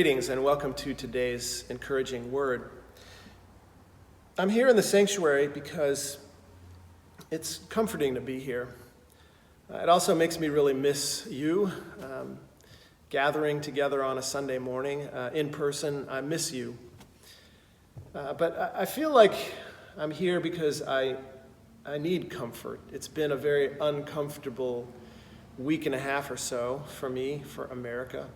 Greetings and welcome to today's encouraging word. I'm here in the sanctuary because it's comforting to be here. It also makes me really miss you, gathering together on a Sunday morning in person. I miss you. But I feel like I'm here because I need comfort. It's been a very uncomfortable week and a half or so for me, for America.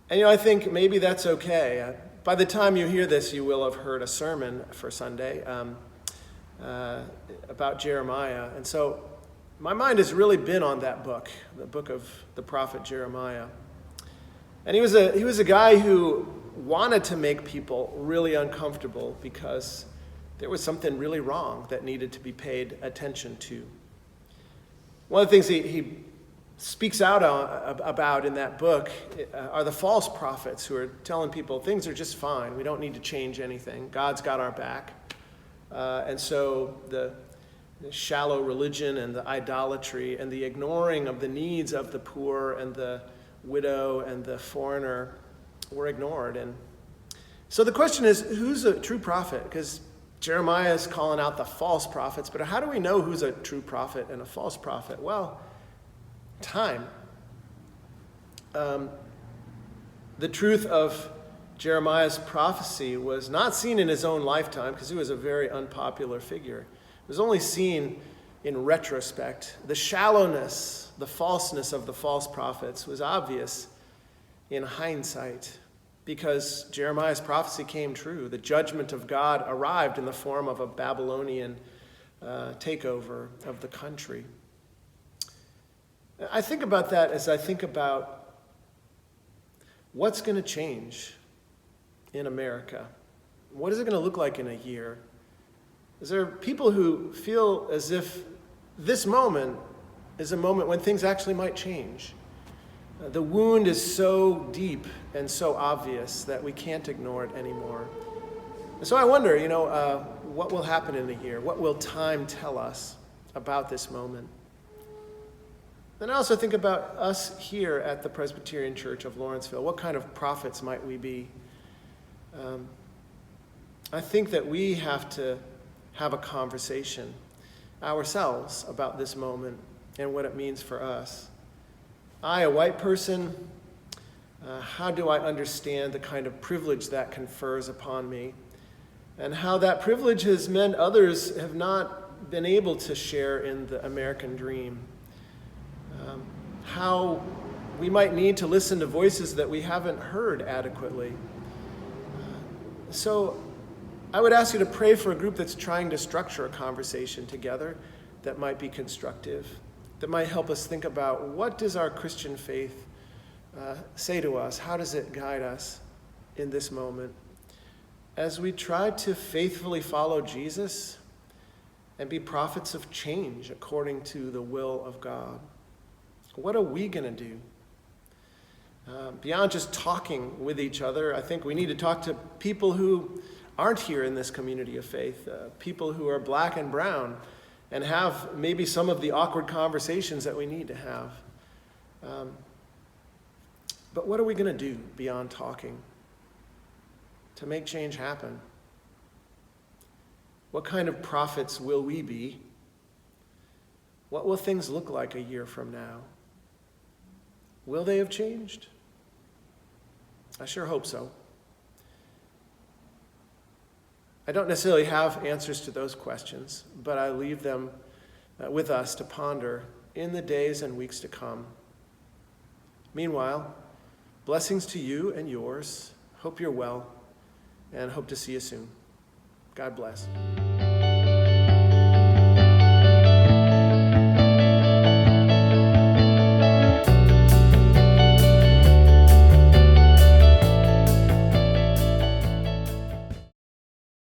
And I think maybe that's okay. By the time you hear this, you will have heard a sermon for Sunday about Jeremiah. And so my mind has really been on that book, the book of the prophet Jeremiah. And he was a guy who wanted to make people really uncomfortable because there was something really wrong that needed to be paid attention to. One of the things he speaks out about in that book are the false prophets who are telling people things are just fine. We don't need to change anything. God's got our back. And so the shallow religion and the idolatry and the ignoring of the needs of the poor and the widow and the foreigner were ignored. And so the question is, who's a true prophet? Because Jeremiah is calling out the false prophets, but how do we know who's a true prophet and a false prophet? Well, time. The truth of Jeremiah's prophecy was not seen in his own lifetime because he was a very unpopular figure. It was only seen in retrospect. The shallowness, the falseness of the false prophets was obvious in hindsight because Jeremiah's prophecy came true. The judgment of God arrived in the form of a Babylonian takeover of the country. I think about that as I think about what's going to change in America. What is it going to look like in a year? Is there people who feel as if this moment is a moment when things actually might change? The wound is so deep and so obvious that we can't ignore it anymore. And so I wonder, what will happen in a year? What will time tell us about this moment? Then I also think about us here at the Presbyterian Church of Lawrenceville. What kind of prophets might we be? I think that we have to have a conversation ourselves about this moment and what it means for us. I, a white person, how do I understand the kind of privilege that confers upon me and how that privilege has meant others have not been able to share in the American dream? How we might need to listen to voices that we haven't heard adequately. So I would ask you to pray for a group that's trying to structure a conversation together that might be constructive, that might help us think about what does our Christian faith say to us? How does it guide us in this moment? As we try to faithfully follow Jesus and be prophets of change according to the will of God. What are we going to do? Beyond just talking with each other, I think we need to talk to people who aren't here in this community of faith, people who are black and brown, and have maybe some of the awkward conversations that we need to have. But what are we going to do beyond talking to make change happen? What kind of prophets will we be? What will things look like a year from now? Will they have changed? I sure hope so. I don't necessarily have answers to those questions, but I leave them with us to ponder in the days and weeks to come. Meanwhile, blessings to you and yours. Hope you're well, and hope to see you soon. God bless.